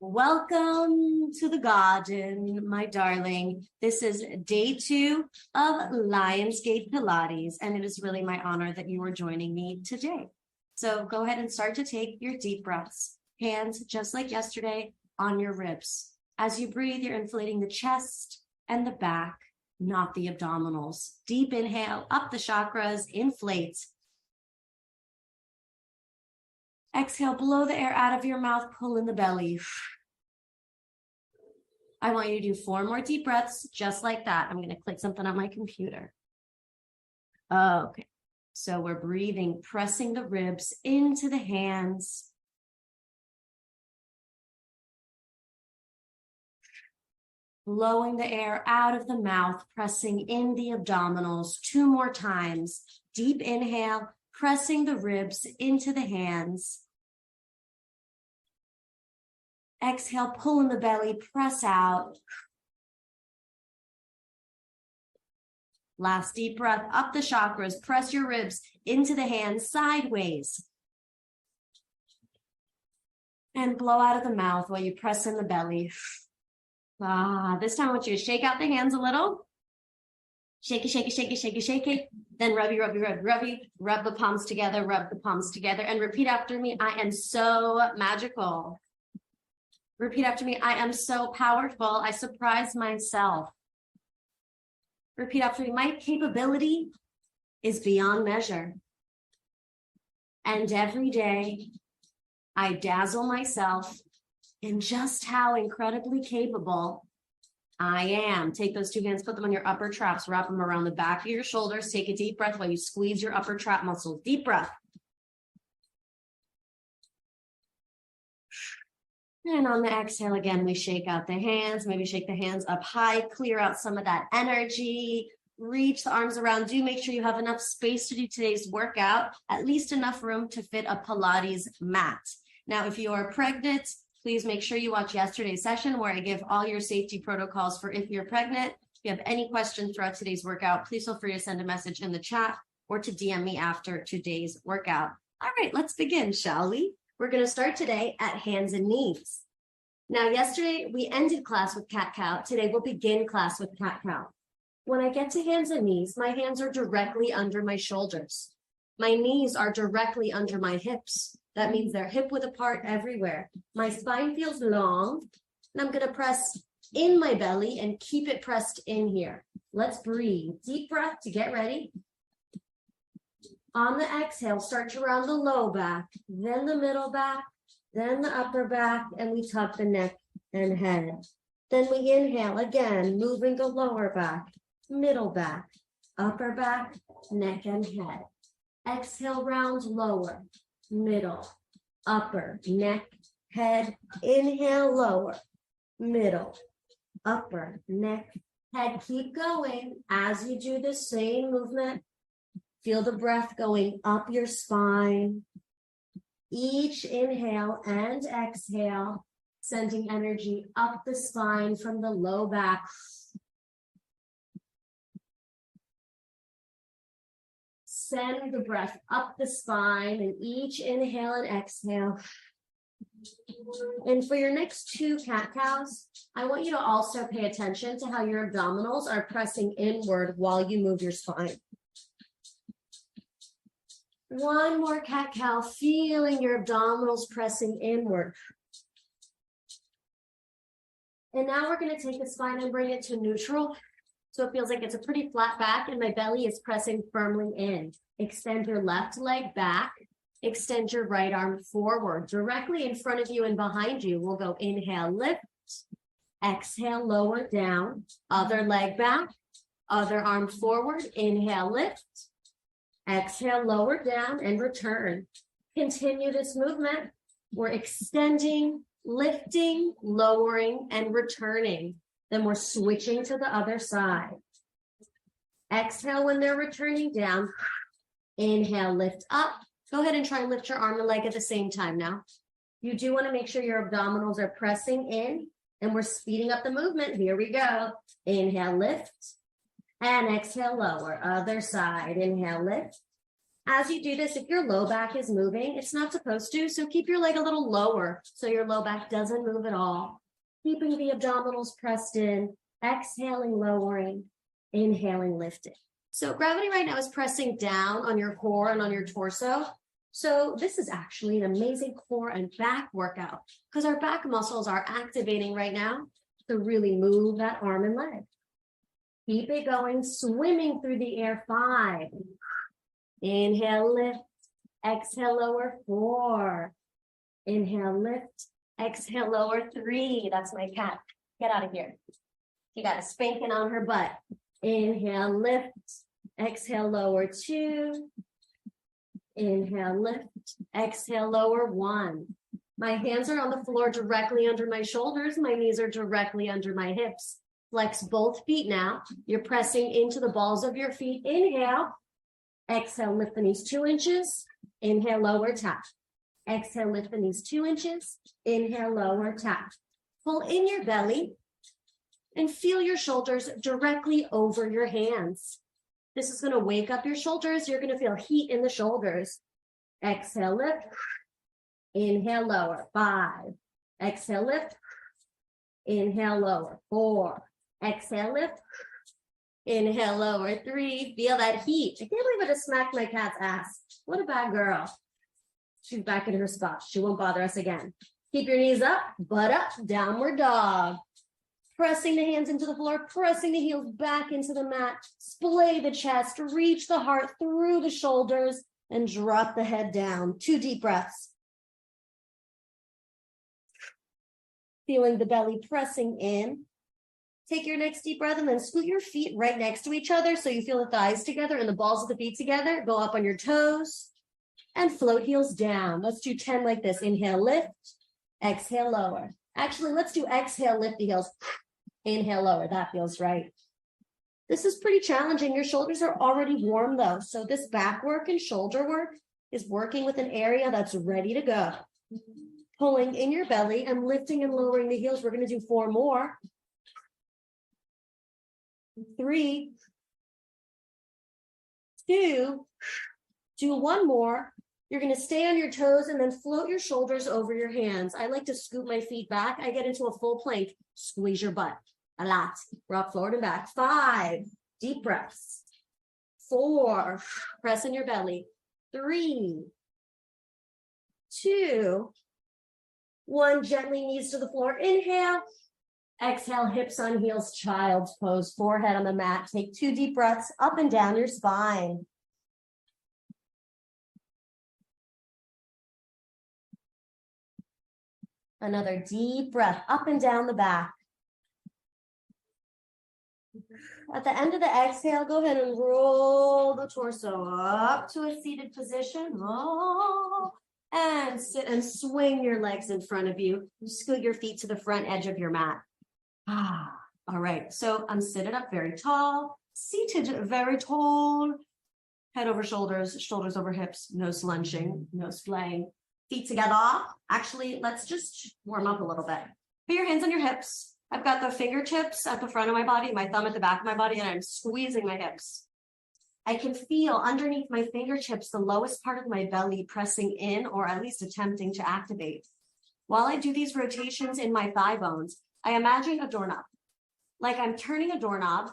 Welcome to the garden, my darling. This is day 2 of Lionsgate Pilates, and it is really my honor that you are joining me today. So go ahead and start to take your deep breaths. Hands, just like yesterday, on your ribs. As you breathe, you're inflating the chest and the back, not the abdominals. Deep inhale, up the chakras, inflate. Exhale, blow the air out of your mouth, pull in the belly. I want you to do 4 more deep breaths, just like that. I'm going to click something on my computer. Okay, so we're breathing, pressing the ribs into the hands. Blowing the air out of the mouth, pressing in the abdominals. 2 more times. Deep inhale, pressing the ribs into the hands. Exhale, pull in the belly, press out. Last deep breath, up the chakras, press your ribs into the hands sideways. And blow out of the mouth while you press in the belly. This time I want you to shake out the hands a little. Shake it, shake it, shake it, shake it, shake it. Then rub the palms together, and repeat after me. I am so magical. Repeat after me. I am so powerful. I surprise myself. Repeat after me. My capability is beyond measure. And every day I dazzle myself in just how incredibly capable I am. Take those 2 hands, put them on your upper traps, wrap them around the back of your shoulders. Take a deep breath while you squeeze your upper trap muscles. Deep breath. And on the exhale, again, we shake out the hands, maybe shake the hands up high, clear out some of that energy, reach the arms around. Do make sure you have enough space to do today's workout, at least enough room to fit a Pilates mat. Now, if you are pregnant, please make sure you watch yesterday's session where I give all your safety protocols for if you're pregnant. If you have any questions throughout today's workout, please feel free to send a message in the chat or to DM me after today's workout. All right, let's begin, shall we? We're going to start today at hands and knees. Now, yesterday we ended class with cat-cow. Today we'll begin class with cat-cow. When I get to hands and knees, my hands are directly under my shoulders. My knees are directly under my hips. That means they're hip-width apart everywhere. My spine feels long, and I'm going to press in my belly and keep it pressed in here. Let's breathe. Deep breath to get ready. On the exhale, start to round the low back, then the middle back, then the upper back, and we tuck the neck and head. Then we inhale again, moving the lower back, middle back, upper back, neck and head. Exhale, round lower, middle, upper, neck, head. Inhale, lower, middle, upper, neck, head. Keep going. As you do the same movement, feel the breath going up your spine. Each inhale and exhale, sending energy up the spine from the low back. Send the breath up the spine in each inhale and exhale. And for your next 2 cat-cows, I want you to also pay attention to how your abdominals are pressing inward while you move your spine. 1 more cat-cow, feeling your abdominals pressing inward. And now we're going to take the spine and bring it to neutral. So it feels like it's a pretty flat back and my belly is pressing firmly in. Extend your left leg back. Extend your right arm forward. Directly in front of you and behind you, we'll go inhale, lift. Exhale, lower down. Other leg back. Other arm forward. Inhale, lift. Exhale, lower down and return. Continue this movement. We're extending, lifting, lowering, and returning. Then we're switching to the other side. Exhale when they're returning down. Inhale, lift up. Go ahead and try and lift your arm and leg at the same time now. You do want to make sure your abdominals are pressing in, and we're speeding up the movement. Here we go. Inhale, lift. And exhale, lower. Other side. Inhale, lift. As you do this, if your low back is moving, it's not supposed to, so keep your leg a little lower so your low back doesn't move at all. Keeping the abdominals pressed in, exhaling, lowering, inhaling, lifting. So gravity right now is pressing down on your core and on your torso. So this is actually an amazing core and back workout because our back muscles are activating right now to really move that arm and leg. Keep it going, swimming through the air. 5. Inhale, lift. Exhale, lower. 4. Inhale, lift. Exhale, lower. 3. That's my cat. Get out of here. You got a spanking on her butt. Inhale, lift. Exhale, lower. 2. Inhale, lift. Exhale, lower. 1. My hands are on the floor directly under my shoulders. My knees are directly under my hips. Flex both feet now. You're pressing into the balls of your feet. Inhale. Exhale, lift the knees 2 inches. Inhale, lower, tap. Exhale, lift the knees 2 inches. Inhale, lower, tap. Pull in your belly and feel your shoulders directly over your hands. This is going to wake up your shoulders. You're going to feel heat in the shoulders. Exhale, lift. Inhale, lower. 5. Exhale, lift. Inhale, lower. 4. Exhale, lift. Inhale, lower. 3. Feel that heat. I can't believe I just smacked my cat's ass. What a bad girl. She's back in her spot. She won't bother us again. Keep your knees up, butt up, downward dog. Pressing the hands into the floor, pressing the heels back into the mat. Splay the chest, reach the heart through the shoulders, and drop the head down. 2 deep breaths. Feeling the belly pressing in. Take your next deep breath and then scoot your feet right next to each other so you feel the thighs together and the balls of the feet together. Go up on your toes and float heels down. Let's do 10 like this. Inhale, lift. Exhale, lower. Actually, let's do exhale, lift the heels. Inhale, lower. That feels right. This is pretty challenging. Your shoulders are already warm though. So this back work and shoulder work is working with an area that's ready to go. Pulling in your belly and lifting and lowering the heels. We're going to do 4 more. 3, 2, do 1 more. You're going to stay on your toes and then float your shoulders over your hands. I like to scoot my feet back. I get into a full plank. Squeeze your butt a lot. Rock forward and back. 5, deep breaths. 4, press in your belly. 3, 2, 1, gently knees to the floor. Inhale. Exhale, hips on heels, child's pose, forehead on the mat. Take 2 deep breaths up and down your spine. Another deep breath up and down the back. At the end of the exhale, go ahead and roll the torso up to a seated position. Oh, and sit and swing your legs in front of you. Scoot your feet to the front edge of your mat. All right, so I'm seated up very tall, seated very tall, head over shoulders, shoulders over hips, no slunging, no splaying, feet together. Actually, let's just warm up a little bit. Put your hands on your hips. I've got the fingertips at the front of my body, my thumb at the back of my body, and I'm squeezing my hips. I can feel underneath my fingertips the lowest part of my belly pressing in or at least attempting to activate. While I do these rotations in my thigh bones, I imagine a doorknob. Like I'm turning a doorknob,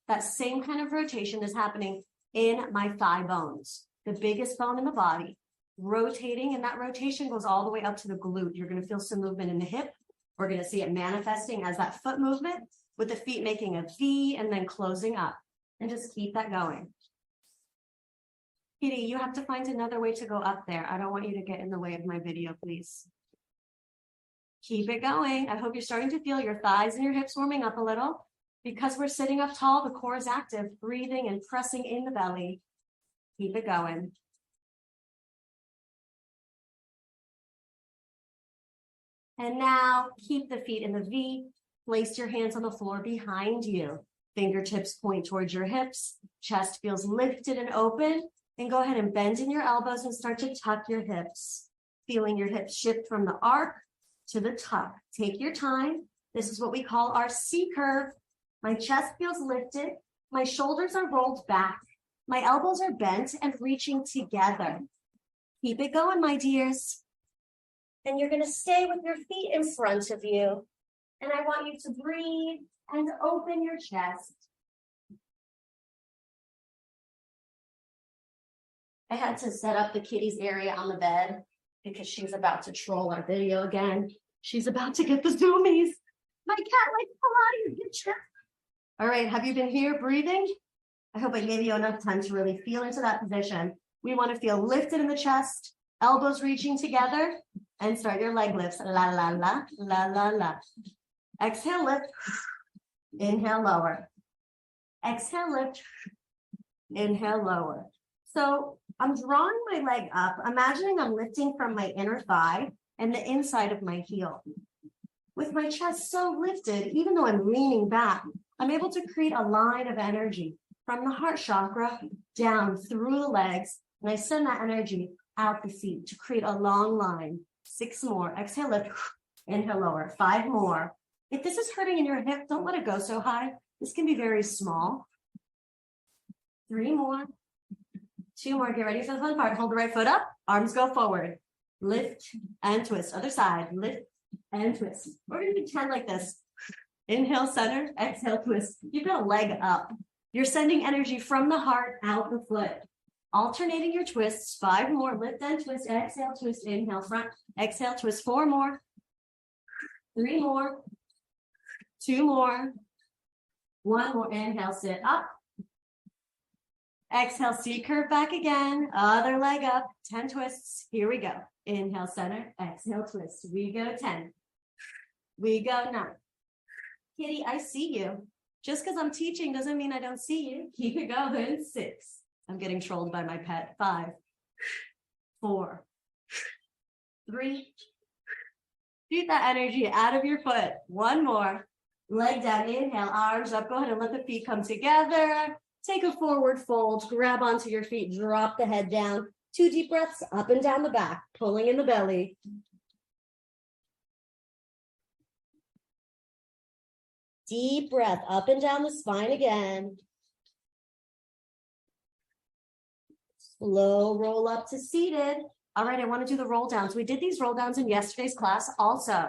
that same kind of rotation is happening in my thigh bones, the biggest bone in the body, rotating, and that rotation goes all the way up to the glute. You're going to feel some movement in the hip. We're going to see it manifesting as that foot movement with the feet making a V and then closing up. And just keep that going. Kitty, you have to find another way to go up there. I don't want you to get in the way of my video, please. Keep it going. I hope you're starting to feel your thighs and your hips warming up a little. Because we're sitting up tall, the core is active, breathing and pressing in the belly. Keep it going. And now keep the feet in the V. Place your hands on the floor behind you. Fingertips point towards your hips. Chest feels lifted and open. And go ahead and bend in your elbows and start to tuck your hips. Feeling your hips shift from the arc to the tuck. Take your time. This is what we call our C curve. My chest feels lifted. My shoulders are rolled back. My elbows are bent and reaching together. Keep it going, my dears. And you're gonna stay with your feet in front of you. And I want you to breathe and open your chest. I had to set up the kitty's area on the bed because she's about to troll our video again. She's about to get the zoomies. My cat likes Pilates, get you. All right, have you been here breathing? I hope I gave you enough time to really feel into that position. We want to feel lifted in the chest, elbows reaching together, and start your leg lifts. La, la, la, la, la, la. Exhale, lift. Inhale, lower. Exhale, lift. Inhale, lower. So I'm drawing my leg up, imagining I'm lifting from my inner thigh and the inside of my heel. With my chest so lifted, even though I'm leaning back, I'm able to create a line of energy from the heart chakra down through the legs, and I send that energy out the feet to create a long line. 6 more. Exhale, lift. Inhale, lower. 5 more. If this is hurting in your hip, don't let it go so high. This can be very small. 3 more. 2 more. Get ready for the fun part. Hold the right foot up. Arms go forward. Lift and twist. Other side. Lift and twist. We're going to pretend like this. Inhale, center. Exhale, twist. Keep a leg up. You're sending energy from the heart out the foot. Alternating your twists. 5 more. Lift and twist. Exhale, twist. Inhale, front. Exhale, twist. 4 more. 3 more. 2 more. 1 more. Inhale, sit up. Exhale, C curve back again. Other leg up. 10 twists. Here we go. Inhale, center. Exhale, twist. We go 10. We go 9. Kitty, I see you. Just because I'm teaching doesn't mean I don't see you. Keep it going. 6. I'm getting trolled by my pet. 5. 4. 3. Shoot that energy out of your foot. 1 more. Leg down. Inhale, arms up. Go ahead and let the feet come together. Take a forward fold, grab onto your feet, drop the head down. 2 deep breaths up and down the back, pulling in the belly. Deep breath up and down the spine again. Slow roll up to seated. All right, I want to do the roll downs. We did these roll downs in yesterday's class also.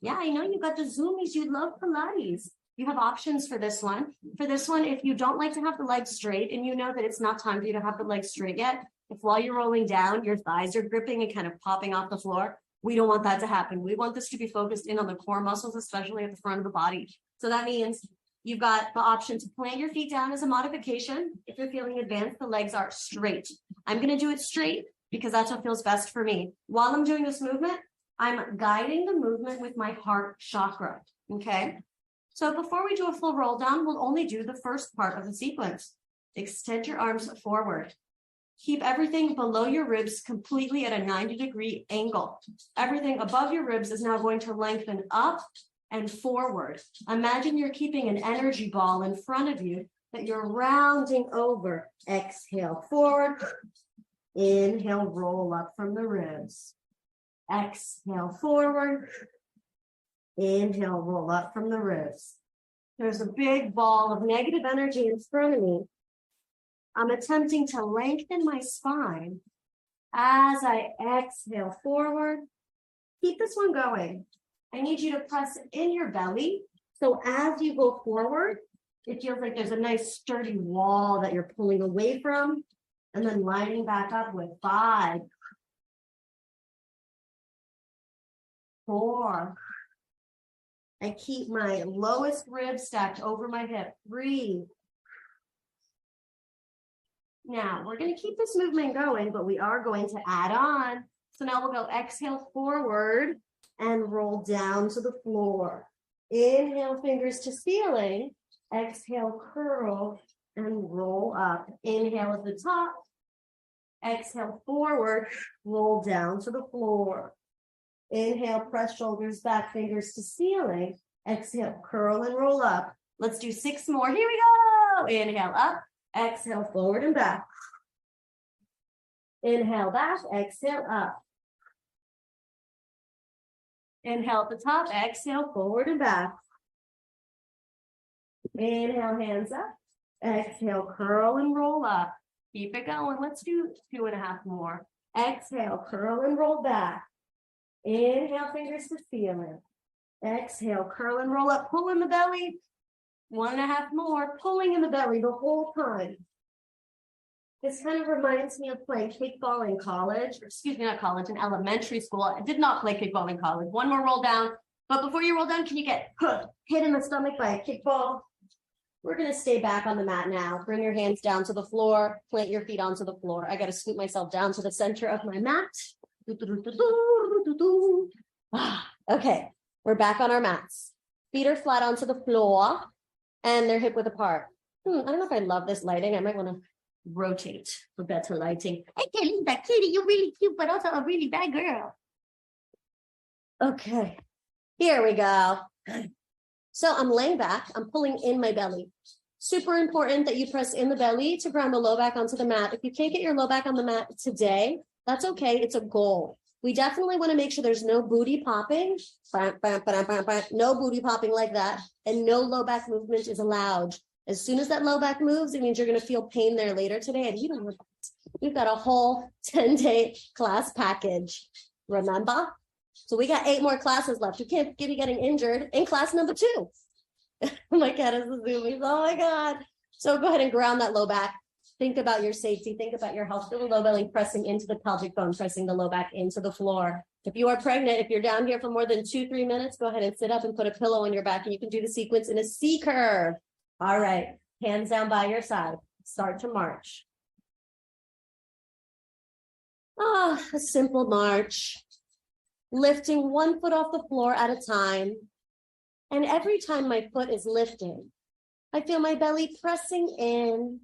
Yeah, I know you got the zoomies. You love Pilates. You have options for this one. For this one, if you don't like to have the legs straight and you know that it's not time for you to have the legs straight yet, if while you're rolling down, your thighs are gripping and kind of popping off the floor, we don't want that to happen. We want this to be focused in on the core muscles, especially at the front of the body. So that means you've got the option to plant your feet down as a modification. If you're feeling advanced, the legs are straight. I'm going to do it straight because that's what feels best for me. While I'm doing this movement, I'm guiding the movement with my heart chakra, okay? So before we do a full roll down, we'll only do the first part of the sequence. Extend your arms forward. Keep everything below your ribs completely at a 90-degree angle. Everything above your ribs is now going to lengthen up and forward. Imagine you're keeping an energy ball in front of you that you're rounding over. Exhale forward. Inhale, roll up from the ribs. Exhale forward. Inhale, roll up from the ribs. There's a big ball of negative energy in front of me. I'm attempting to lengthen my spine as I exhale forward. Keep this one going. I need you to press in your belly. So as you go forward, it feels like there's a nice sturdy wall that you're pulling away from, and then lining back up with 5, 4. I keep my lowest rib stacked over my hip. 3. Now, we're going to keep this movement going, but we are going to add on. So now we'll go exhale forward and roll down to the floor. Inhale, fingers to ceiling. Exhale, curl and roll up. Inhale at the top. Exhale forward, roll down to the floor. Inhale, press shoulders back, fingers to ceiling. Exhale, curl and roll up. Let's do 6 more. Here we go. Inhale up. Exhale, forward and back. Inhale back, exhale up. Inhale at the top, exhale, forward and back. Inhale, hands up. Exhale, curl and roll up. Keep it going. Let's do 2.5 more. Exhale, curl and roll back. Inhale, fingers to ceiling. Exhale, curl and roll up, pull in the belly. 1.5 more, pulling in the belly the whole time. This kind of reminds me of playing kickball in college, or excuse me, not college, in elementary school. I did not play kickball in college. One more roll down. But before you roll down, can you get hit in the stomach by a kickball? We're going to stay back on the mat now. Bring your hands down to the floor. Plant your feet onto the floor. I got to scoot myself down to the center of my mat. Okay, we're back on our mats. Feet are flat onto the floor, and they're hip width apart. I don't know if I love this lighting. I might want to rotate for better lighting. I can't leave that kitty. You're really cute, but also a really bad girl. Okay, here we go. So I'm laying back. I'm pulling in my belly. Super important that you press in the belly to ground the low back onto the mat. If you can't get your low back on the mat today, that's okay. It's a goal. We definitely want to make sure there's no booty popping. No booty popping like that. And no low back movement is allowed. As soon as that low back moves, it means you're going to feel pain there later today. And you don't want that. We've got a whole 10-day class package. Remember? So we got 8 more classes left. You can't be getting injured in class number 2. My cat is zooming. Oh my God. So go ahead and ground that low back. Think about your safety. Think about your health. Feel the low belly pressing into the pelvic bone, pressing the low back into the floor. If you are pregnant, if you're down here for more than 2-3 minutes, go ahead and sit up and put a pillow on your back, and you can do the sequence in a C curve. All right. Hands down by your side. Start to march. A simple march. Lifting one foot off the floor at a time. And every time my foot is lifting, I feel my belly pressing in,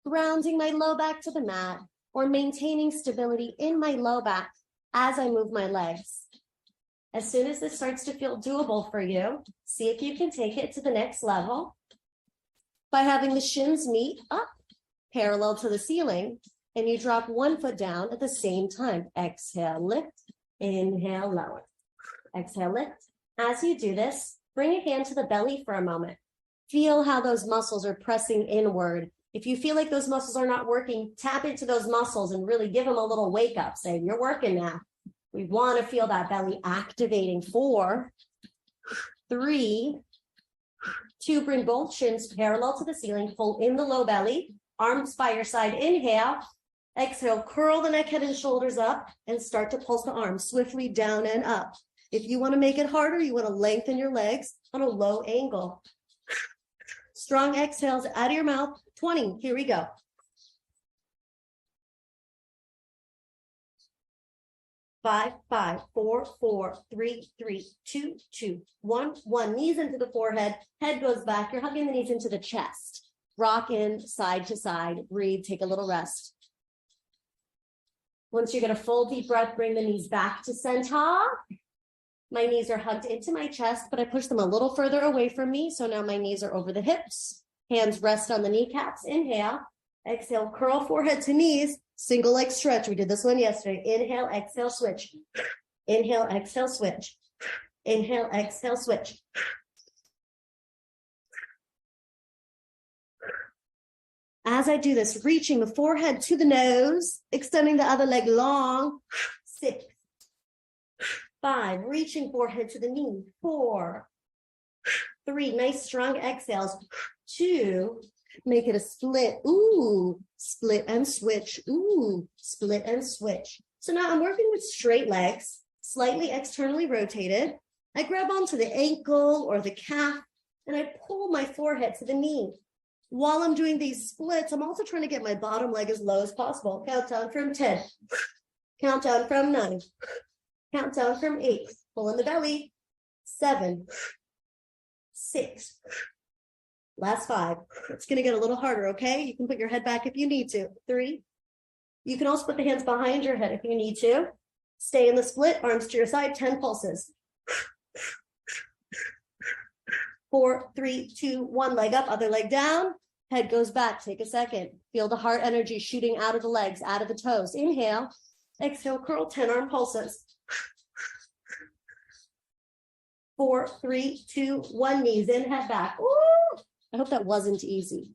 grounding my low back to the mat, or maintaining stability in my low back as I move my legs. As soon as this starts to feel doable for you, see if you can take it to the next level by having the shins meet up parallel to the ceiling, and you drop one foot down at the same time. Exhale, lift. Inhale, lower. Exhale, lift. As you do this, bring your hand to the belly for a moment. Feel how those muscles are pressing inward. If you feel like those muscles are not working, tap into those muscles and really give them a little wake up. Say, you're working now. We want to feel that belly activating. 4, 3, 2, bring both shins parallel to the ceiling. Pull in the low belly. Arms by your side. Inhale. Exhale, curl the neck, head, and shoulders up and start to pulse the arms swiftly down and up. If you want to make it harder, you want to lengthen your legs on a low angle. Strong exhales out of your mouth. 20. Here we go. 5, 5, 4, 4, 3, 3, 2, 2, 1, 1. Knees into the forehead. Head goes back. You're hugging the knees into the chest. Rock in side to side. Breathe. Take a little rest. Once you get a full deep breath, bring the knees back to center. My knees are hugged into my chest, but I push them a little further away from me. So now my knees are over the hips. Hands rest on the kneecaps. Inhale. Exhale, curl forehead to knees. Single leg stretch. We did this one yesterday. Inhale, exhale, switch. Inhale, exhale, switch. Inhale, exhale, switch. As I do this, reaching the forehead to the nose, extending the other leg long. 6, 5, reaching forehead to the knee. 4, 3, nice strong exhales. 2, make it a split. Ooh, split and switch. Ooh, split and switch. So now I'm working with straight legs, slightly externally rotated. I grab onto the ankle or the calf, and I pull my forehead to the knee. While I'm doing these splits, I'm also trying to get my bottom leg as low as possible. Count down from 10. Count down from 9. Count down from 8. Pull in the belly. 7. 6. Last 5. It's going to get a little harder, okay? You can put your head back if you need to. 3. You can also put the hands behind your head if you need to. Stay in the split, arms to your side, 10 pulses. 4, 3, 2, 1, leg up, other leg down. Head goes back. Take a second. Feel the heart energy shooting out of the legs, out of the toes. Inhale. Exhale, curl, 10 arm pulses. 4, 3, 2, 1, knees in, head back. Ooh! I hope that wasn't easy.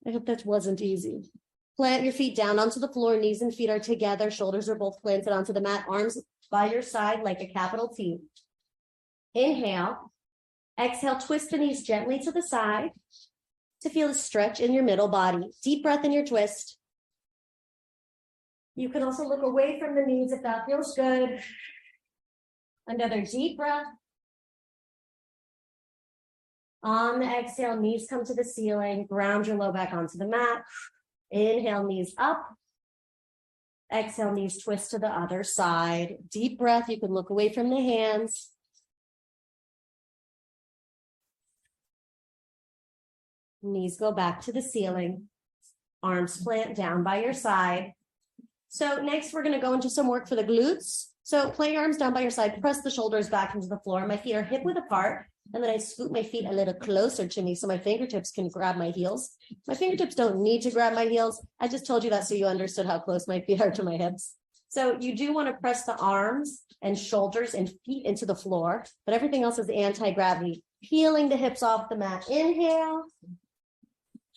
Pull Plant your feet down onto the floor, knees and feet are together, shoulders are both planted onto the mat, arms by your side like a capital T. Inhale. Exhale, twist the knees gently to the side to feel a stretch in your middle body. Deep breath in your twist. You can also look away from the knees if that feels good. Another deep breath. On the exhale, knees come to the ceiling, ground your low back onto the mat. Inhale, knees up. Exhale, knees twist to the other side. Deep breath, you can look away from the hands. Knees go back to the ceiling. Arms plant down by your side. So next, we're going to go into some work for the glutes. So plant your arms down by your side, press the shoulders back into the floor. My feet are hip width apart. And then I scoot my feet a little closer to me so my fingertips can grab my heels. My fingertips don't need to grab my heels. I just told you that so you understood how close my feet are to my hips. So you do want to press the arms and shoulders and feet into the floor, but everything else is anti-gravity. Peeling the hips off the mat. Inhale.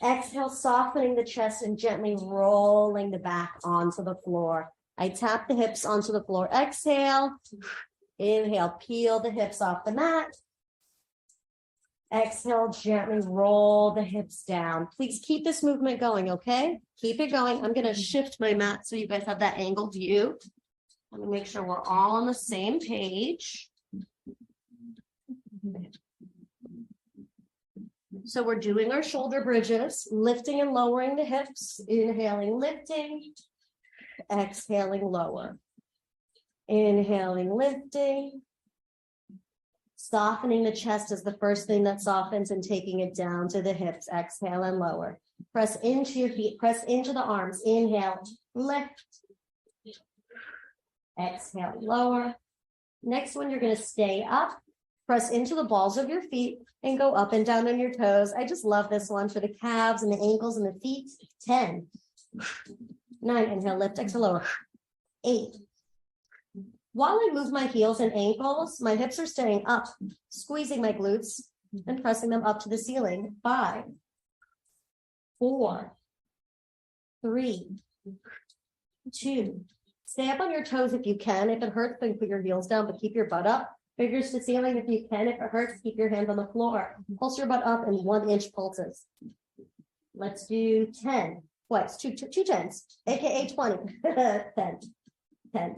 Exhale, softening the chest and gently rolling the back onto the floor. I tap the hips onto the floor. Exhale. Inhale, peel the hips off the mat. Exhale, gently roll the hips down. Please keep this movement going, okay? Keep it going. I'm going to shift my mat so you guys have that angled view. I'm going to make sure we're all on the same page. So we're doing our shoulder bridges, lifting and lowering the hips. Inhaling, lifting. Exhaling, lower. Inhaling, lifting. Softening the chest is the first thing that softens and taking it down to the hips. Exhale and lower. Press into your feet. Press into the arms. Inhale, lift. Exhale, lower. Next one, you're going to stay up. Press into the balls of your feet and go up and down on your toes. I just love this one for the calves and the ankles and the feet. 10, 9, inhale, lift, exhale, lower. 8. While I move my heels and ankles, my hips are staying up, squeezing my glutes and pressing them up to the ceiling. 5, 4, 3, 2. Stay up on your toes if you can. If it hurts, then put your heels down, but keep your butt up. Fingers to ceiling if you can. If it hurts, keep your hands on the floor. Pulse your butt up in 1-inch pulses. Let's do 10 twice, two tens, aka 20. 10.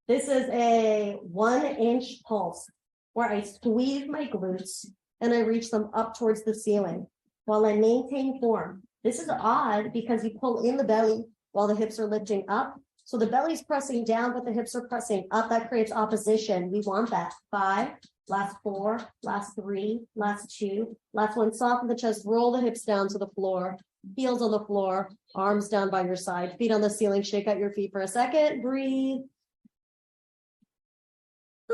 This is a 1-inch pulse where I squeeze my glutes and I reach them up towards the ceiling while I maintain form. This is odd because you pull in the belly while the hips are lifting up. So the belly's pressing down, but the hips are pressing up. That creates opposition. We want that. 5, last 4, last 3, last 2, last 1. Soften the chest, roll the hips down to the floor. Heels on the floor, arms down by your side, feet on the ceiling. Shake out your feet for a second. Breathe.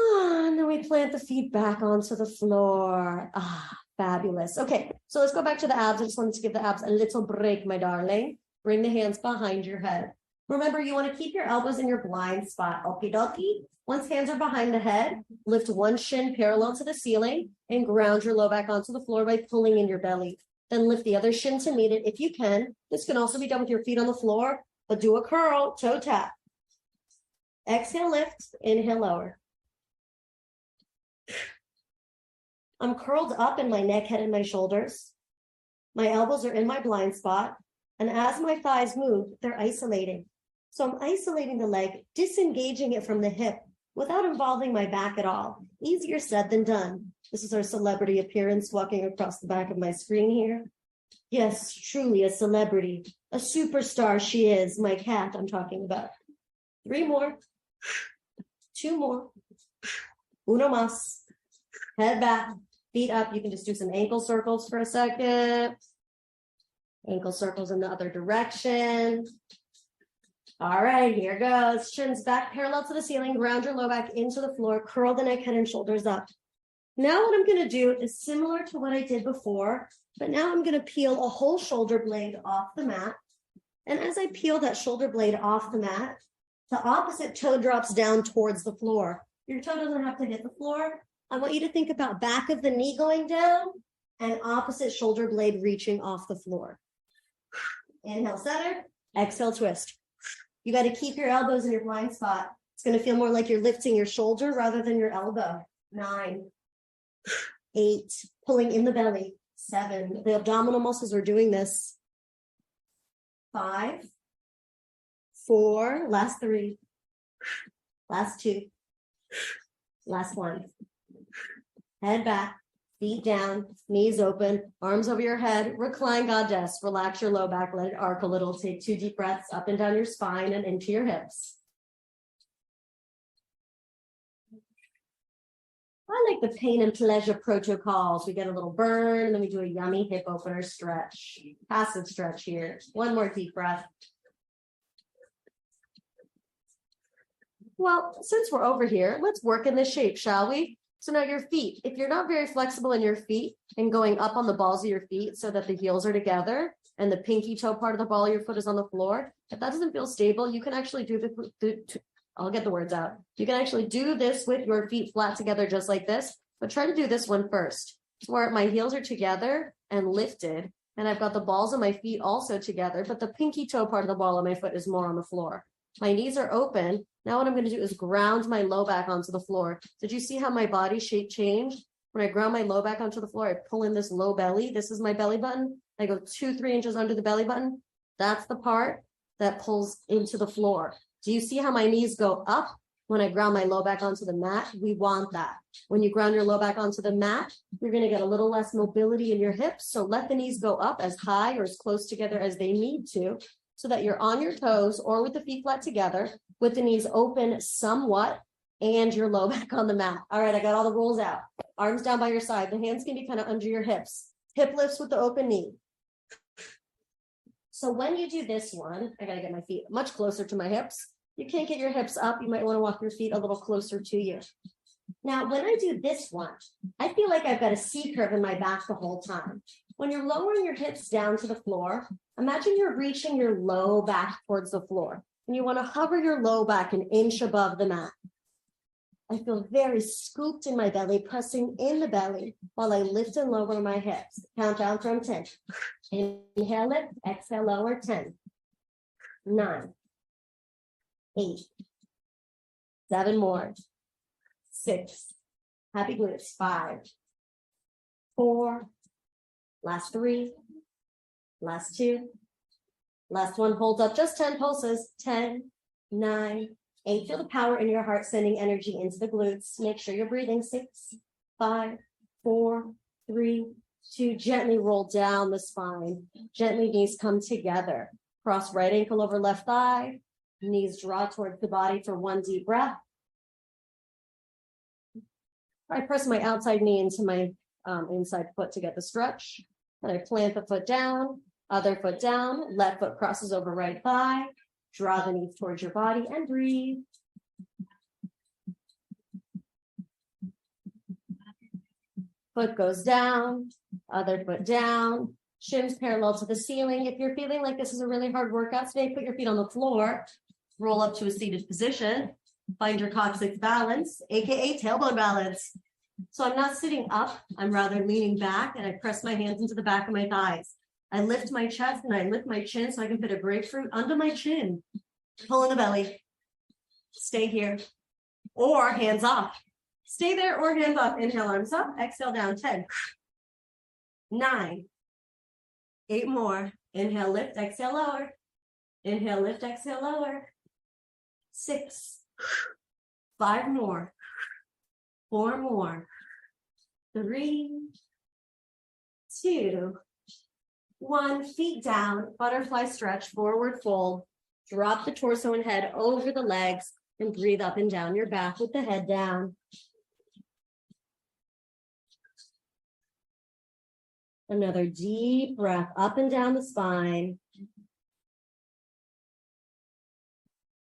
And then we plant the feet back onto the floor. Fabulous. Okay, so let's go back to the abs. I just wanted to give the abs a little break, my darling. Bring the hands behind your head. Remember, you want to keep your elbows in your blind spot. Okie dokie. Once hands are behind the head, lift one shin parallel to the ceiling and ground your low back onto the floor by pulling in your belly. Then lift the other shin to meet it if you can. This can also be done with your feet on the floor, but do a curl, toe tap. Exhale, lift. Inhale, lower. I'm curled up in my neck, head, and my shoulders. My elbows are in my blind spot. And as my thighs move, they're isolating. So I'm isolating the leg, disengaging it from the hip without involving my back at all. Easier said than done. This is our celebrity appearance walking across the back of my screen here. Yes, truly a celebrity. A superstar she is, my cat I'm talking about. 3 more. 2 more. Uno más. Head back, feet up. You can just do some ankle circles for a second. Ankle circles in the other direction. All right, here goes. Shins back parallel to the ceiling. Ground your low back into the floor. Curl the neck, head, and shoulders up. Now what I'm going to do is similar to what I did before, but now I'm going to peel a whole shoulder blade off the mat. And as I peel that shoulder blade off the mat, the opposite toe drops down towards the floor. Your toe doesn't have to hit the floor. I want you to think about back of the knee going down and opposite shoulder blade reaching off the floor. Inhale, center. Exhale, twist. You got to keep your elbows in your blind spot. It's going to feel more like you're lifting your shoulder rather than your elbow. 9, 8, pulling in the belly. 7, the abdominal muscles are doing this. 5, 4, last 3, last 2, last 1. Head back, feet down, knees open, arms over your head, recline goddess, relax your low back, let it arc a little, take 2 deep breaths up and down your spine and into your hips. I like the pain and pleasure protocols. We get a little burn, and then we do a yummy hip opener stretch. Passive stretch here. 1 more deep breath. Well, since we're over here, let's work in this shape, shall we? So now your feet, if you're not very flexible in your feet and going up on the balls of your feet so that the heels are together and the pinky toe part of the ball of your foot is on the floor, if that doesn't feel stable, you can actually do I'll get the words out. You can actually do this with your feet flat together just like this, but try to do this one first. It's where my heels are together and lifted, and I've got the balls of my feet also together, but the pinky toe part of the ball of my foot is more on the floor. My knees are open. Now what I'm going to do is ground my low back onto the floor. Did you see how my body shape changed? When I ground my low back onto the floor, I pull in this low belly. This is my belly button. I go 2-3 inches under the belly button. That's the part that pulls into the floor. Do you see how my knees go up when I ground my low back onto the mat? We want that. When you ground your low back onto the mat, you're going to get a little less mobility in your hips. So let the knees go up as high or as close together as they need to, so that you're on your toes or with the feet flat together, with the knees open somewhat and your low back on the mat. All right, I got all the rules out. Arms down by your side. The hands can be kind of under your hips. Hip lifts with the open knee. So when you do this one, I got to get my feet much closer to my hips. You can't get your hips up. You might want to walk your feet a little closer to you. Now, when I do this one, I feel like I've got a C curve in my back the whole time. When you're lowering your hips down to the floor, imagine you're reaching your low back towards the floor, and you want to hover your low back an inch above the mat. I feel very scooped in my belly, pressing in the belly while I lift and lower my hips. Count down from 10. Inhale, lift, exhale, lower, 10, 9, 8, 7 more, 6, happy glutes, 5, 4, last 3, last 2, last 1, hold up, just 10 pulses, 10, 9, 8, feel the power in your heart sending energy into the glutes. Make sure you're breathing. 6, 5, 4, 3, 2, gently roll down the spine. Gently knees come together. Cross right ankle over left thigh. Knees draw towards the body for 1 deep breath. I press my outside knee into my inside foot to get the stretch. Then I plant the foot down, other foot down, left foot crosses over right thigh. Draw the knees towards your body and breathe. Foot goes down, other foot down, shins parallel to the ceiling. If you're feeling like this is a really hard workout today, put your feet on the floor, roll up to a seated position, find your coccyx balance, aka tailbone balance. So I'm not sitting up, I'm rather leaning back, and I press my hands into the back of my thighs. I lift my chest and I lift my chin so I can fit a grapefruit under my chin. Pull in the belly. Stay here. Or hands off. Stay there or hands off. Inhale, arms up. Exhale down. 10, 9, 8 more. Inhale, lift, exhale, lower. Inhale, lift, exhale, lower. 6, 5 more. 4 more. 3, 2, 1, feet down, butterfly stretch, forward fold, drop the torso and head over the legs, and breathe up and down your back with the head down. Another deep breath up and down the spine.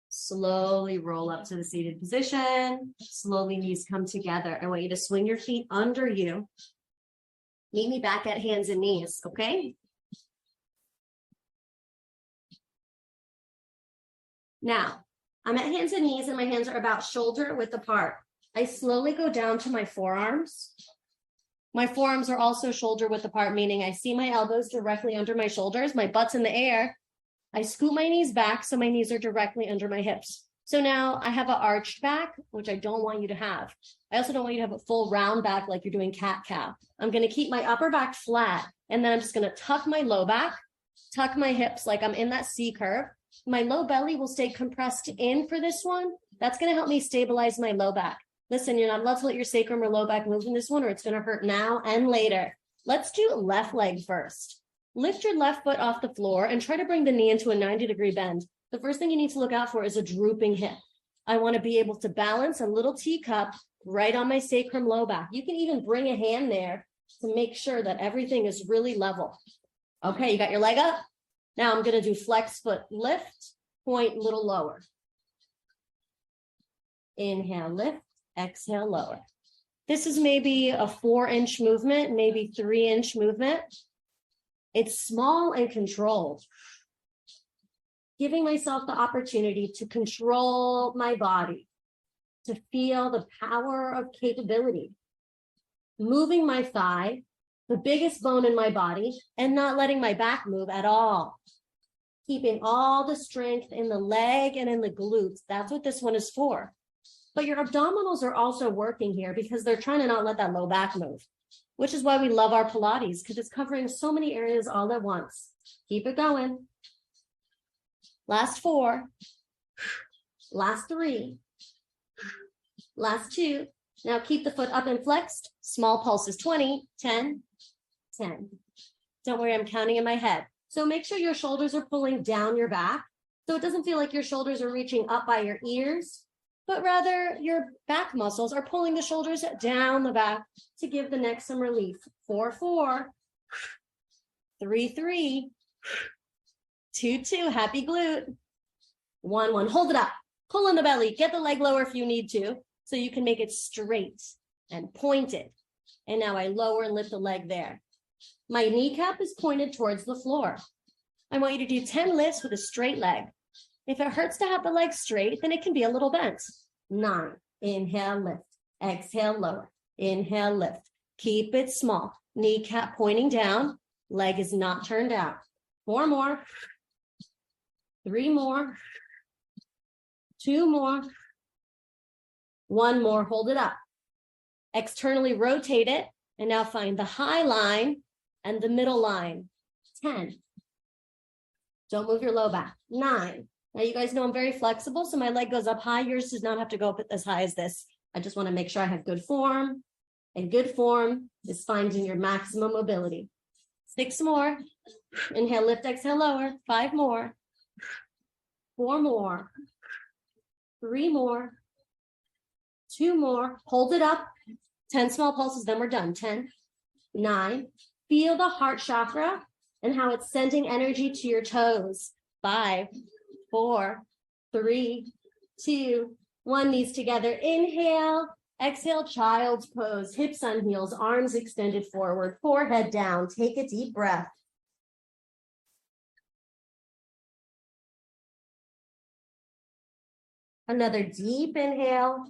Slowly roll up to the seated position. Slowly knees come together. I want you to swing your feet under you. Meet me back at hands and knees, okay? Now, I'm at hands and knees and my hands are about shoulder width apart. I slowly go down to my forearms. My forearms are also shoulder width apart, meaning I see my elbows directly under my shoulders. My butt's in the air. I scoot my knees back so my knees are directly under my hips. So now I have an arched back, which I don't want you to have. I also don't want you to have a full round back like you're doing cat-cow. I'm going to keep my upper back flat, and then I'm just going to tuck my low back, tuck my hips like I'm in that C curve. My low belly will stay compressed in for this one. That's going to help me stabilize my low back. Listen, you're not allowed to let your sacrum or low back move in this one, or it's going to hurt now and later. Let's do left leg first. Lift your left foot off the floor and try to bring the knee into a 90-degree bend. The first thing you need to look out for is a drooping hip. I want to be able to balance a little teacup right on my sacrum low back. You can even bring a hand there to make sure that everything is really level. Okay, you got your leg up? Now I'm going to do flex foot lift, point a little lower. Inhale, lift, exhale, lower. This is maybe a 4-inch movement, maybe 3-inch movement. It's small and controlled. Giving myself the opportunity to control my body, to feel the power of capability. Moving my thigh, the biggest bone in my body, and not letting my back move at all. Keeping all the strength in the leg and in the glutes. That's what this one is for. But your abdominals are also working here because they're trying to not let that low back move, which is why we love our Pilates, because it's covering so many areas all at once. Keep it going. Last 4, last 3, last 2. Now keep the foot up and flexed. Small pulses, 20, 10, 10. Don't worry, I'm counting in my head. So make sure your shoulders are pulling down your back, so it doesn't feel like your shoulders are reaching up by your ears, but rather your back muscles are pulling the shoulders down the back to give the neck some relief. 4, 4, 3, 3, 2, 2, happy glute. 1, 1, hold it up, pull in the belly, get the leg lower if you need to, so you can make it straight and pointed. And now I lower and lift the leg there. My kneecap is pointed towards the floor. I want you to do 10 lifts with a straight leg. If it hurts to have the leg straight, then it can be a little bent. 9, inhale, lift, exhale, lower, inhale, lift. Keep it small, kneecap pointing down, leg is not turned out. 4 more, 3 more, 2 more, 1 more, hold it up. Externally rotate it, and now find the high line and the middle line. 10. Don't move your low back. 9. Now you guys know I'm very flexible, so my leg goes up high. Yours does not have to go up as high as this. I just want to make sure I have good form, and good form is finding your maximum mobility. 6 more. Inhale, lift, exhale, lower. 5 more. 4 more. 3 more. 2 more. Hold it up. 10 small pulses, then we're done. 10, 9. Feel the heart chakra and how it's sending energy to your toes. 5, 4, 3, 2, 1. Knees together. Inhale. Exhale, child's pose. Hips on heels, arms extended forward, forehead down. Take a deep breath. Another deep inhale.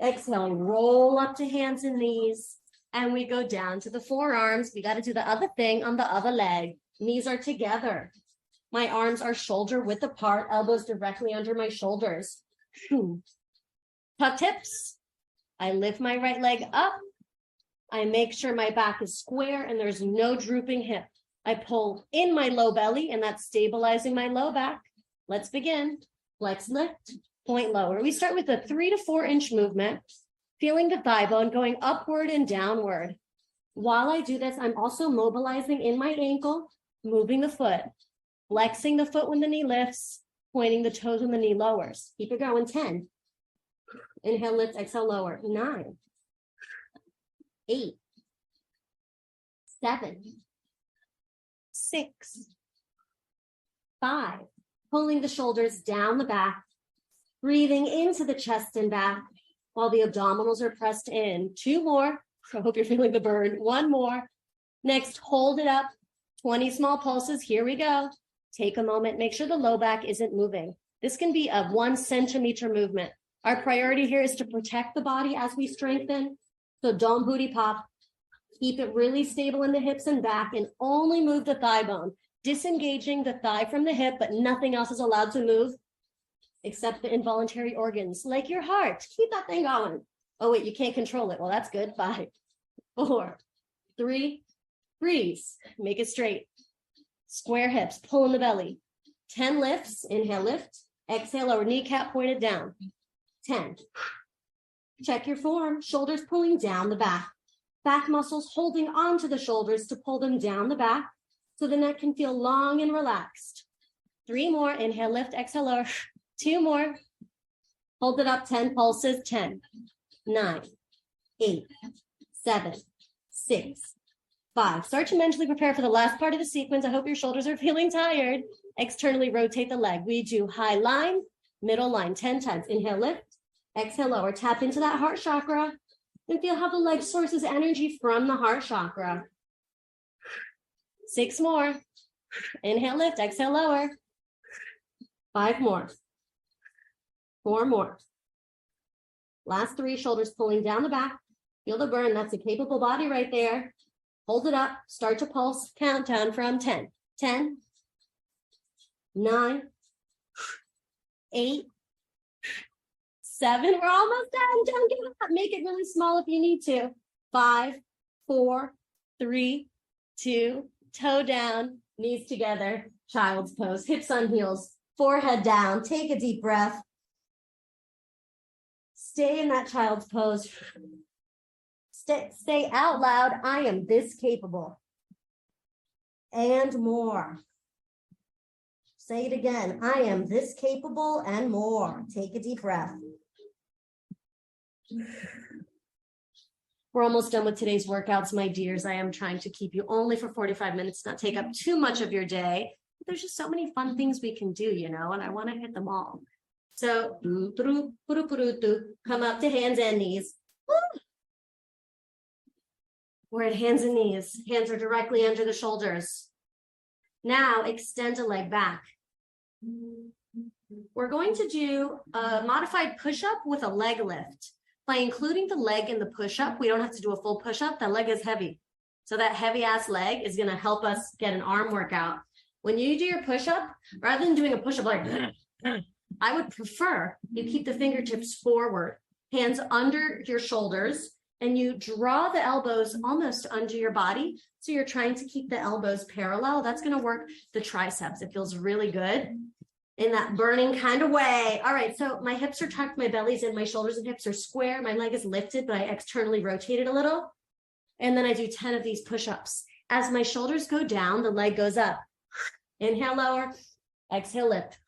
Exhale, roll up to hands and knees. And we go down to the forearms. We got to do the other thing on the other leg. Knees are together. My arms are shoulder width apart, elbows directly under my shoulders. Tuck hips. I lift my right leg up. I make sure my back is square and there's no drooping hip. I pull in my low belly, and that's stabilizing my low back. Let's begin. Flex, lift, point lower. We start with a 3 to 4 inch movement, feeling the thigh bone going upward and downward. While I do this, I'm also mobilizing in my ankle, moving the foot, flexing the foot when the knee lifts, pointing the toes when the knee lowers. Keep it going. 10. Inhale, lift, exhale, lower. 9, 8, 7, 6, 5. Pulling the shoulders down the back, breathing into the chest and back while the abdominals are pressed in. 2 more. I hope you're feeling the burn. 1 more. Next, hold it up. 20 small pulses. Here we go. Take a moment. Make sure the low back isn't moving. This can be a 1 centimeter movement. Our priority here is to protect the body as we strengthen. So don't booty pop. Keep it really stable in the hips and back, and only move the thigh bone. disengaging the thigh from the hip, but nothing else is allowed to move except the involuntary organs, like your heart. Keep that thing going. Oh, wait, you can't control it. Well, that's good. 5, 4, 3, freeze. Make it straight. Square hips, pull in the belly. 10 lifts, inhale, lift. Exhale, lower kneecap pointed down. 10. Check your form, shoulders pulling down the back. Back muscles holding onto the shoulders to pull them down the back so the neck can feel long and relaxed. 3 more, inhale, lift, exhale, lower. 2 more. Hold it up, 10 pulses, 10, 9, 8, 7, 6, 5. Start to mentally prepare for the last part of the sequence. I hope your shoulders are feeling tired. Externally rotate the leg. We do high line, middle line 10 times. Inhale, lift, exhale, lower. Tap into that heart chakra and feel how the leg sources energy from the heart chakra. 6 more. Inhale, lift, exhale, lower. 5 more. 4 more. Last 3, shoulders pulling down the back. Feel the burn. That's a capable body right there. Hold it up. Start to pulse. Countdown from 10. 10, 9, 8, 7. We're almost done. Don't give up. Make it really small if you need to. 5, 4, 3, 2, toe down, knees together, child's pose, hips on heels, forehead down. Take a deep breath. Stay in that child's pose. Say out loud, I am this capable. And more. Say it again. I am this capable and more. Take a deep breath. We're almost done with today's workouts, my dears. I am trying to keep you only for 45 minutes, not take up too much of your day. There's just so many fun things we can do, you know, and I want to hit them all. So, come up to hands and knees. We're at hands and knees. Hands are directly under the shoulders. Now, extend a leg back. We're going to do a modified push-up with a leg lift. By including the leg in the push-up, we don't have to do a full push-up. That leg is heavy. So that heavy-ass leg is going to help us get an arm workout. When you do your push-up, rather than doing a push-up like I would prefer you keep the fingertips forward, hands under your shoulders, and you draw the elbows almost under your body. So you're trying to keep the elbows parallel. That's going to work the triceps. It feels really good in that burning kind of way. All right, so my hips are tucked, my belly's in, my shoulders and hips are square. My leg is lifted, but I externally rotated a little. And then I do 10 of these push-ups. As my shoulders go down, the leg goes up. Inhale, lower. Exhale, lift.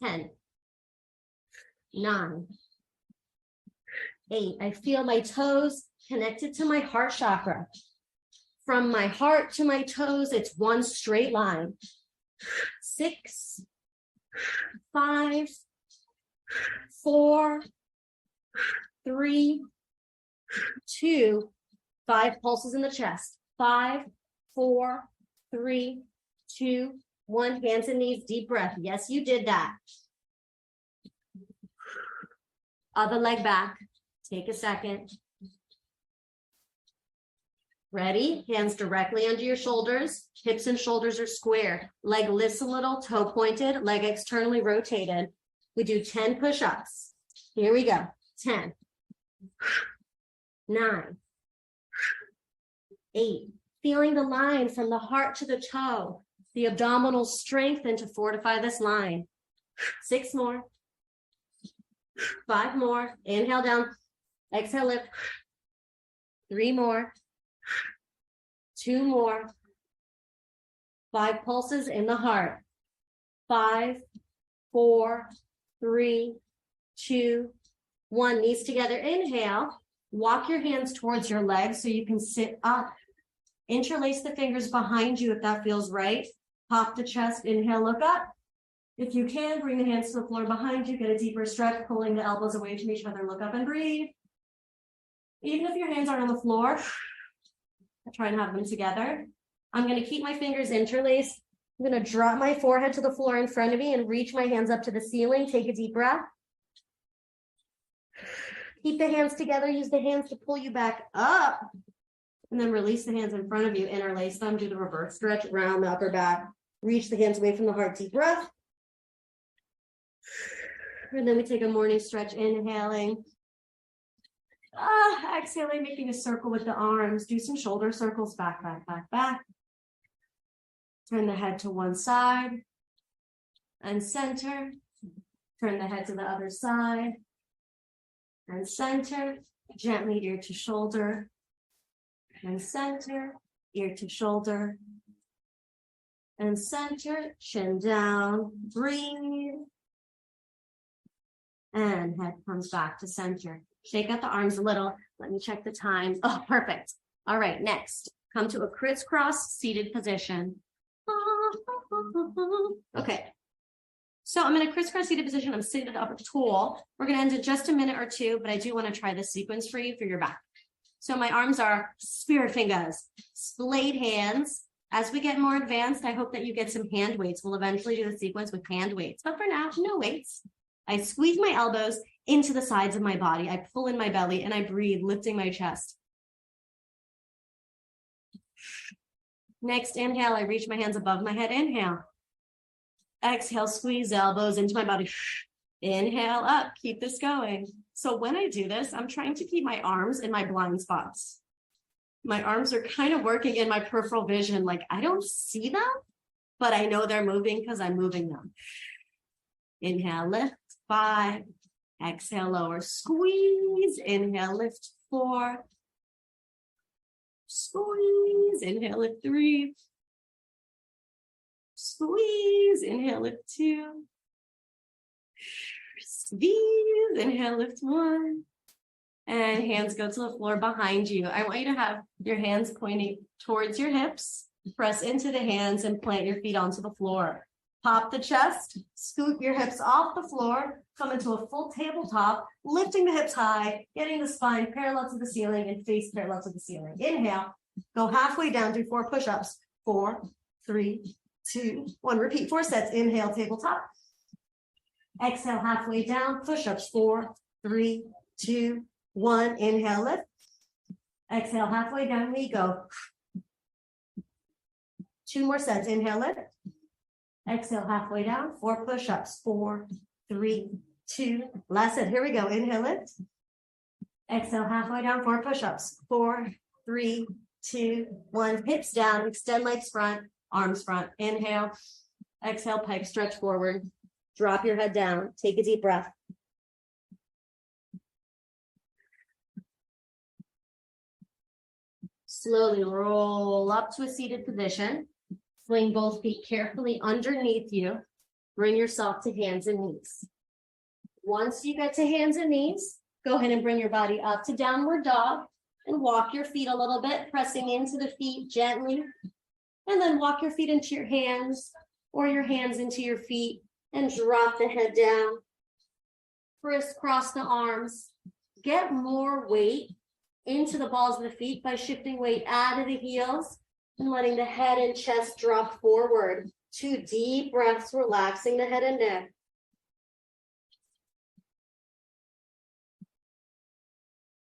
10. 9, 8. I feel my toes connected to my heart chakra. From my heart to my toes, it's one straight line. 6, 5, 4, 3, 2, 5 pulses in the chest. 5, 4, 3, 2, 1. Hands and knees, deep breath. Yes, you did that. Other leg back. Take a second. Ready? Hands directly under your shoulders. Hips and shoulders are square. Leg lifts a little, toe pointed, leg externally rotated. We do 10 push-ups. Here we go. 10, 9, 8. Feeling the line from the heart to the toe. The abdominals strengthen to fortify this line. 6 more. 5 more. Inhale down. Exhale, lift. 3 more. 2 more. 5 pulses in the heart. 5, 4, 3, 2, 1. Knees together. Inhale. Walk your hands towards your legs so you can sit up. Interlace the fingers behind you if that feels right. Pop the chest. Inhale, look up. If you can, bring the hands to the floor behind you. Get a deeper stretch, pulling the elbows away from each other. Look up and breathe. Even if your hands aren't on the floor, I try and have them together. I'm going to keep my fingers interlaced. I'm going to drop my forehead to the floor in front of me and reach my hands up to the ceiling. Take a deep breath. Keep the hands together. Use the hands to pull you back up. And then release the hands in front of you. Interlace them. Do the reverse stretch around the upper back. Reach the hands away from the heart, deep breath. And then we take a morning stretch, inhaling. Exhaling, making a circle with the arms. Do some shoulder circles, back, back, back, back. Turn the head to one side and center. Turn the head to the other side and center. Gently ear to shoulder and center, ear to shoulder and center, chin down, breathe. And head comes back to center. Shake out the arms a little. Let me check the time. Oh, perfect. All right, next, come to a crisscross seated position. Okay. So I'm in a crisscross seated position. I'm seated up tall. We're going to end in just a minute or two, but I do want to try this sequence for you for your back. So my arms are spirit fingers, splayed hands. As we get more advanced, I hope that you get some hand weights. We'll eventually do the sequence with hand weights, but for now, no weights. I squeeze my elbows into the sides of my body. I pull in my belly and I breathe, lifting my chest. Next inhale, I reach my hands above my head. Inhale. Exhale, squeeze elbows into my body. Inhale up, keep this going. So when I do this, I'm trying to keep my arms in my blind spots. My arms are kind of working in my peripheral vision. Like I don't see them, but I know they're moving because I'm moving them. Inhale, lift, 5. Exhale, lower, squeeze. Inhale, lift, 4. Squeeze. Inhale, lift, 3. Squeeze. Inhale, lift, 2. Squeeze. Inhale, lift, 1. And hands go to the floor behind you. I want you to have your hands pointing towards your hips. Press into the hands and plant your feet onto the floor. Pop the chest, scoot your hips off the floor, come into a full tabletop, lifting the hips high, getting the spine parallel to the ceiling and face parallel to the ceiling. Inhale, go halfway down, do 4 push-ups. 4, 3, 2, 1. Repeat 4 sets. Inhale, tabletop. Exhale, halfway down, push-ups. 4, 3, 2, 1. Inhale, lift. Exhale, halfway down we go. 2 more sets. Inhale, lift. Exhale, halfway down, 4 push-ups. 4, 3, 2. Last set. Here we go. Inhale, lift. Exhale, halfway down, 4 push-ups. 4, 3, 2, 1. Hips down, extend legs front, arms front. Inhale. Exhale, pike stretch forward. Drop your head down. Take a deep breath. Slowly roll up to a seated position. Swing both feet carefully underneath you. Bring yourself to hands and knees. Once you get to hands and knees, go ahead and bring your body up to downward dog and walk your feet a little bit, pressing into the feet gently. And then walk your feet into your hands or your hands into your feet and drop the head down. Crisscross the arms. Get more weight into the balls of the feet by shifting weight out of the heels and letting the head and chest drop forward. 2 deep breaths, relaxing the head and neck.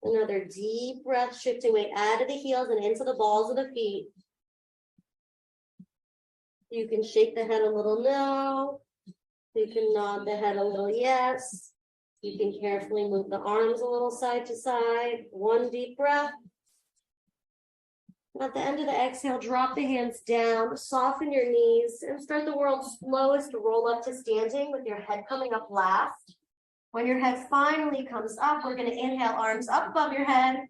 Another deep breath, shifting weight out of the heels and into the balls of the feet. You can shake the head a little no. You can nod the head a little yes. You can carefully move the arms a little side to side. 1 deep breath. At the end of the exhale, drop the hands down, soften your knees, and start the world's slowest roll up to standing with your head coming up last. When your head finally comes up, we're going to inhale, arms up above your head.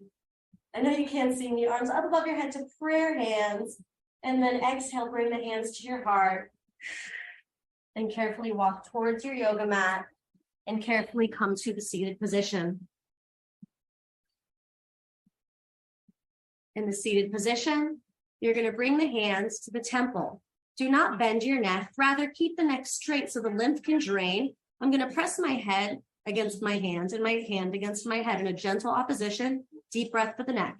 I know you can't see me. Arms up above your head to prayer hands. And then exhale, bring the hands to your heart. And carefully walk towards your yoga mat. And carefully come to the seated position. In the seated position, you're going to bring the hands to the temple. Do not bend your neck. Rather, keep the neck straight so the lymph can drain. I'm going to press my head against my hand and my hand against my head in a gentle opposition. Deep breath for the neck.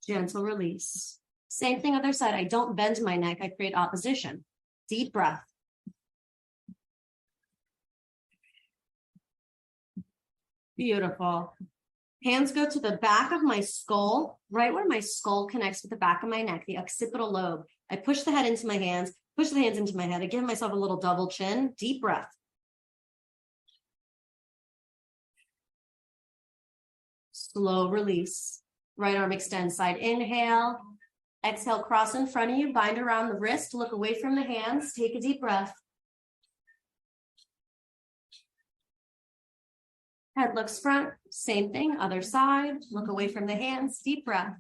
Gentle release. Same thing other side. I don't bend my neck. I create opposition. Deep breath. Beautiful. Hands go to the back of my skull, right where my skull connects with the back of my neck, the occipital lobe. I push the head into my hands, push the hands into my head. I give myself a little double chin, deep breath. Slow release. Right arm extends, side inhale. Exhale, cross in front of you, bind around the wrist, look away from the hands, take a deep breath. Head looks front, same thing, other side, look away from the hands, deep breath.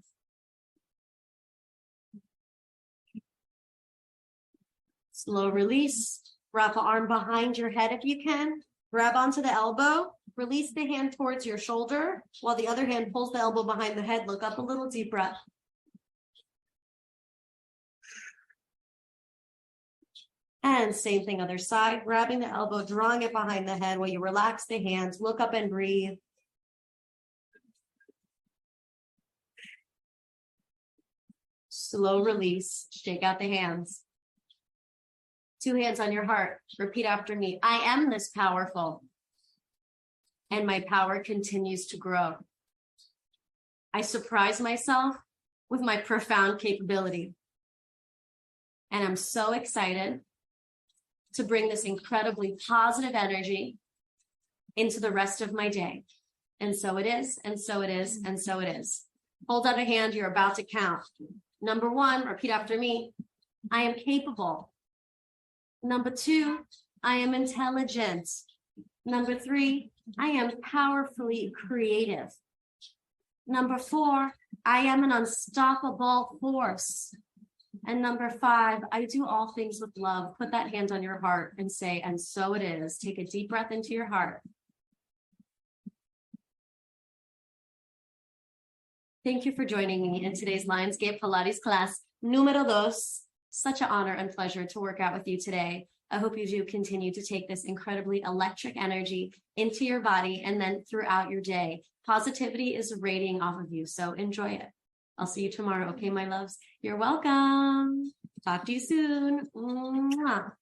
Slow release, wrap an arm behind your head if you can, grab onto the elbow, release the hand towards your shoulder, while the other hand pulls the elbow behind the head, look up a little, deep breath. And same thing, other side, grabbing the elbow, drawing it behind the head while you relax the hands, look up and breathe. Slow release, shake out the hands. 2 hands on your heart, repeat after me. I am this powerful, and my power continues to grow. I surprise myself with my profound capability, and I'm so excited to bring this incredibly positive energy into the rest of my day. And so it is, and so it is, and so it is. Hold out a hand, you're about to count. Number 1, repeat after me. I am capable. Number 2, I am intelligent. Number 3, I am powerfully creative. Number 4, I am an unstoppable force. And number 5, I do all things with love. Put that hand on your heart and say, and so it is. Take a deep breath into your heart. Thank you for joining me in today's Lionsgate Pilates class numero 2. Such an honor and pleasure to work out with you today. I hope you do continue to take this incredibly electric energy into your body and then throughout your day. Positivity is radiating off of you, so enjoy it. I'll see you tomorrow, okay, my loves? You're welcome. Talk to you soon. Mwah.